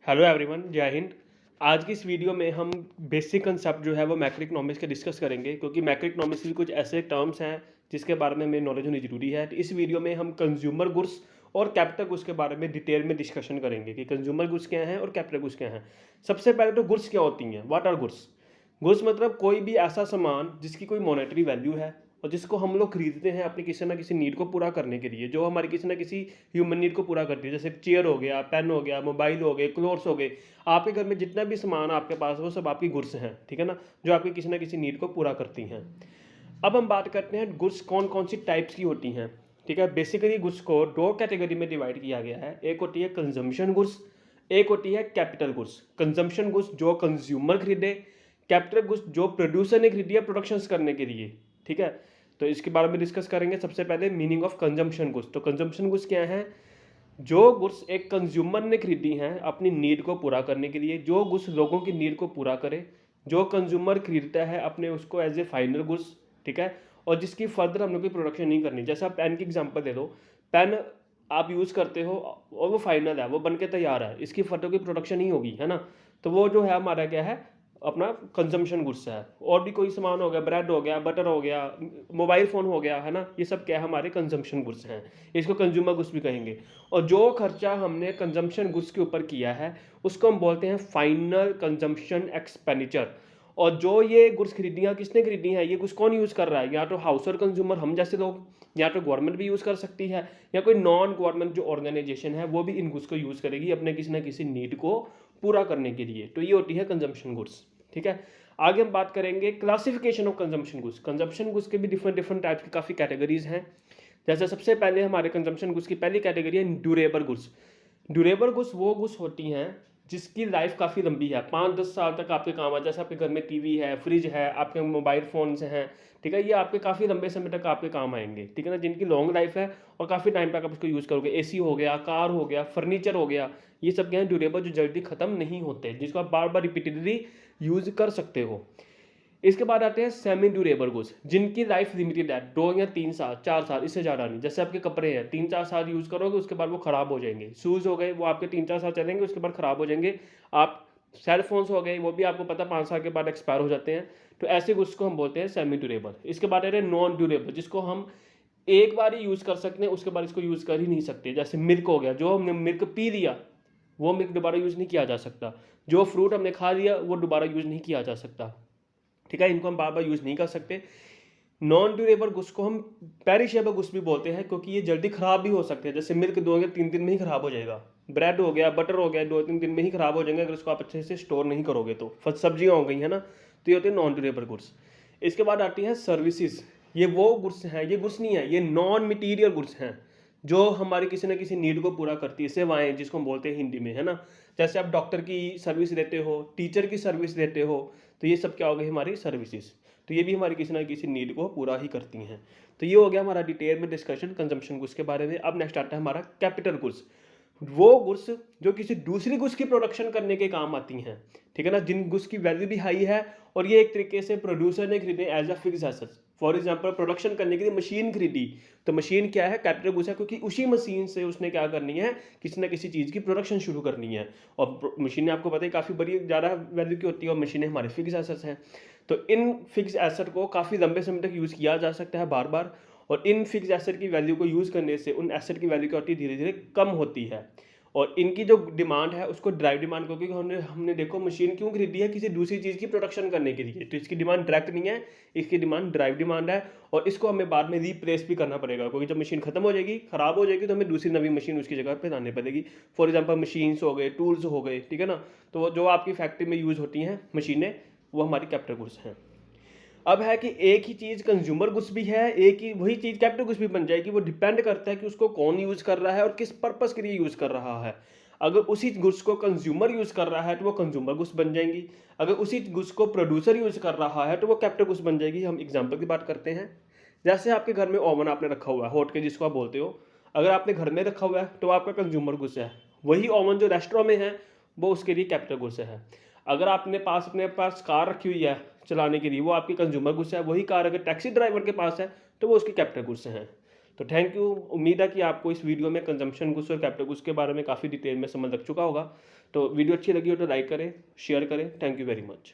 Hello everyone, जय हिंद। आज की इस वीडियो में हम बेसिक कंसेप्ट जो है वो मैक्रो इकोनॉमिक्स के डिस्कस करेंगे, क्योंकि मैक्रो इकोनॉमिक्स भी कुछ ऐसे टर्म्स हैं जिसके बारे में हमें नॉलेज होनी जरूरी है। तो इस वीडियो में हम कंज्यूमर गुड्स और कैपिटल गुड्स के बारे में डिटेल में डिस्कशन करेंगे कि कंज्यूमर गुड्स क्या हैं और कैपिटल गुड्स क्या हैं। सबसे पहले तो गुड्स क्या होती हैं, व्हाट आर गुड्स। गुड्स मतलब कोई भी ऐसा सामान जिसकी कोई मॉनेटरी वैल्यू है और जिसको हम लोग खरीदते हैं अपनी किसी ना किसी नीड को पूरा करने के लिए, जो हमारी किसी ना किसी ह्यूमन नीड को पूरा करती है। जैसे चेयर हो गया, पेन हो गया, मोबाइल हो गए, क्लोथ्स हो गए। आपके घर में जितना भी सामान आपके पास है वो सब आपकी गुड्स हैं, ठीक है ना, जो आपकी किसी ना किसी नीड को पूरा करती हैं। अब हम बात करते हैं गुड्स कौन कौन सी टाइप्स की होती हैं। ठीक है, बेसिकली गुड्स को दो कैटेगरी में डिवाइड किया गया है। एक होती है कंजम्पशन गुड्स, एक होती है कैपिटल गुड्स। कंजम्पशन गुड्स जो कंज्यूमर खरीदे, कैपिटल गुड्स जो प्रोड्यूसर ने खरीदी है प्रोडक्शन करने के लिए। ठीक है, तो इसके बारे में डिस्कस करेंगे। सबसे पहले मीनिंग ऑफ कंजम्पशन गुड्स। तो कंजम्पशन गुड्स क्या है? जो गुड्स एक कंज्यूमर ने खरीदी हैं अपनी नीड को पूरा करने के लिए, जो गुड्स लोगों की नीड को पूरा करे, जो कंज्यूमर खरीदता है अपने उसको एज ए फाइनल गुड्स। ठीक है, और जिसकी फर्दर हम लोग की प्रोडक्शन नहीं करनी। जैसे आप पेन की एग्जांपल दे दो, पेन आप यूज़ करते हो और वो फाइनल है, वो बन के तैयार है, इसकी फर्दर की प्रोडक्शन नहीं होगी, है ना। तो वो जो है हमारा क्या है, अपना कंजम्पशन गुड्स है। और भी कोई सामान हो गया, ब्रेड हो गया, बटर हो गया, मोबाइल फ़ोन हो गया, है ना, ये सब क्या है, हमारे कंजम्पशन गुड्स हैं। इसको कंज्यूमर गुड्स भी कहेंगे। और जो खर्चा हमने कंजम्पशन गुड्स के ऊपर किया है उसको हम बोलते हैं फाइनल कंजम्पशन एक्सपेंडिचर। और जो ये गुड्स खरीदियाँ किसने खरीदी हैं, ये गुड्स कौन यूज़ कर रहा है? या तो हाउस और कंज्यूमर, हम जैसे लोग, या तो गवर्नमेंट भी यूज़ कर सकती है, या कोई नॉन गवर्नमेंट जो ऑर्गेनाइजेशन है वो भी इन गुड्स को यूज़ करेगी अपने किसी ना किसी नीड को पूरा करने के लिए। तो ये होती है कंजम्पशन गुड्स। ठीक है, आगे हम बात करेंगे classification of consumption goods. Consumption goods के भी डिफरेंट डिफरेंट टाइप्स की काफ़ी कैटेगरीज हैं। जैसे सबसे पहले हमारे कंजम्पशन गुड्स की पहली कैटेगरी है ड्यूरेबल गुड्स। ड्यूरेबल गुड्स वो गुड्स होती हैं जिसकी लाइफ काफ़ी लंबी है, 5-10 साल तक आपके काम आ। जैसे आपके घर में टीवी है, फ्रिज है, आपके मोबाइल फ़ोन्स हैं, ठीक है, ये आपके काफ़ी लंबे समय तक आपके काम आएंगे, ठीक है ना, जिनकी लॉन्ग लाइफ है और काफ़ी टाइम तक आप इसको यूज़ करोगे। एसी हो गया, कार हो गया, फर्नीचर हो गया, ये सब क्या है, ड्यूरेबल, जो जल्दी ख़त्म नहीं होते, जिसको आप बार बार रिपीटेडली यूज़ कर सकते हो। इसके बाद आते हैं सेमी ड्यूरेबल गुड्स, जिनकी लाइफ लिमिटेड है, 2 या 3 साल, 4 साल, इससे ज़्यादा नहीं। जैसे आपके कपड़े हैं, 3-4 साल यूज़ करोगे उसके बाद वो ख़राब हो जाएंगे। शूज़ हो गए, वो आपके 3-4 साल चलेंगे उसके बाद ख़राब हो जाएंगे। आप सेल फोन्स हो गए, वो भी आपको पता 5 साल के बाद एक्सपायर हो जाते हैं। तो ऐसे गुड्स को हम बोलते हैं सेमी ड्यूरेबल। इसके बाद आ रहे हैं नॉन ड्यूरेबल, जिसको हम एक बार ही यूज़ कर सकते हैं, उसके बाद इसको यूज़ कर ही नहीं सकते। जैसे मिल्क हो गया, जो हमने मिल्क पी लिया वो मिल्क दोबारा यूज़ नहीं किया जा सकता। जो फ्रूट हमने खा लिया वो दोबारा यूज़ नहीं किया जा सकता। ठीक है, इनको हम बार बार यूज़ नहीं कर सकते। नॉन ड्यूरेबल गुड्स को हम पेरिशेबल गुड्स भी बोलते हैं, क्योंकि ये जल्दी ख़राब भी हो सकते हैं। जैसे मिल्क 2 या 3 दिन में ही ख़राब हो जाएगा। ब्रेड हो गया, बटर हो गया, 2-3 दिन में ही ख़राब हो जाएंगे अगर उसको आप अच्छे से स्टोर नहीं करोगे तो। सब्जियाँ हो गई है ना, तो ये होते हैं नॉन ड्यूरेबल गुड्स। इसके बाद आती है सर्विसेज। ये वो गुड्स हैं, ये गुड्स नहीं है, ये नॉन मटीरियल गुड्स हैं जो हमारी किसी ना किसी नीड को पूरा करती है। सेवाएँ जिसको हम बोलते हैं हिंदी में, है ना। जैसे आप डॉक्टर की सर्विस देते हो, टीचर की सर्विस देते हो, तो ये सब क्या हो गई, हमारी सर्विसेज। तो ये भी हमारी किसी ना किसी नीड को पूरा ही करती हैं। तो ये हो गया हमारा डिटेल में डिस्कशन कंजम्पशन गुड्स के बारे में। अब नेक्स्ट आता है हमारा कैपिटल गुड्स। वो गुड्स जो किसी दूसरी गुड्स की प्रोडक्शन करने के काम आती हैं, ठीक है ना, जिन गुड्स की वैल्यू भी हाई है और ये एक तरीके से प्रोड्यूसर ने खरीदे as a fix assets. For example production करने के लिए मशीन खरीदी, तो मशीन क्या है, कैपिटल गुड्स है, क्योंकि उसी मशीन से उसने क्या करनी है, किसी ना किसी चीज़ की प्रोडक्शन शुरू करनी है। और मशीनें आपको पता है काफ़ी बड़ी ज़्यादा वैल्यू की होती है और मशीनें हमारे फिक्स एसेट्स हैं। तो इन फिक्स एसेट को काफ़ी लंबे समय तक यूज़ किया जा सकता है बार बार, और इन फिक्स एसेट की वैल्यू को यूज़ करने से उन एसेट की वैल्यू क्या होती है, धीरे धीरे कम होती है। और इनकी जो डिमांड है उसको ड्राइव डिमांड, क्योंकि हमने देखो मशीन क्यों खरीदी है, किसी दूसरी चीज़ की प्रोडक्शन करने के लिए। तो इसकी डिमांड डायरेक्ट नहीं है, इसकी डिमांड ड्राइव डिमांड है। और इसको हमें बाद में रिप्लेस भी करना पड़ेगा, क्योंकि जब मशीन खत्म हो जाएगी, ख़राब हो जाएगी, तो हमें दूसरी नवी मशीन उसकी जगह पे लानी पड़ेगी। फॉर एग्जांपल मशीन्स हो गए, टूल्स हो गए, ठीक है ना। तो जो आपकी फैक्ट्री में यूज़ होती हैं मशीनें, वो हमारी कैपिटल गुड्स हैं। अब है कि एक ही चीज़ कंज्यूमर गुड्स भी है, एक ही वही चीज़ कैपिटल गुड्स भी बन जाएगी। वो डिपेंड करता है कि उसको कौन यूज़ कर रहा है और किस पर्पज़ के लिए यूज़ कर रहा है। अगर उसी गुड्स को कंज्यूमर यूज़ कर रहा है तो वो कंज्यूमर गुड्स बन जाएंगी। अगर उसी गुड्स को प्रोड्यूसर यूज़ कर रहा है तो वो कैपिटल गुड्स बन जाएगी। हम एग्जांपल की बात करते हैं। जैसे आपके घर में ओवन आपने रखा हुआ है, हॉट के जिसको आप बोलते हो, अगर आपने घर में रखा हुआ है तो आपका कंज्यूमर गुड्स है। वही ओवन जो रेस्टोरेंट में है वो उसके लिए कैपिटल गुड्स है। अगर आपने अपने पास कार रखी हुई है चलाने के लिए, वो आपकी कंज्यूमर गुड्स है। वही कार अगर टैक्सी ड्राइवर के पास है तो वो उसकी कैपिटल गुड्स हैं। तो थैंक यू। उम्मीद है कि आपको इस वीडियो में कंजम्पशन गुड्स और कैपिटल गुड्स के बारे में काफ़ी डिटेल में समझ लग चुका होगा। तो वीडियो अच्छी लगी हो तो लाइक करें, शेयर करें। Thank you very much.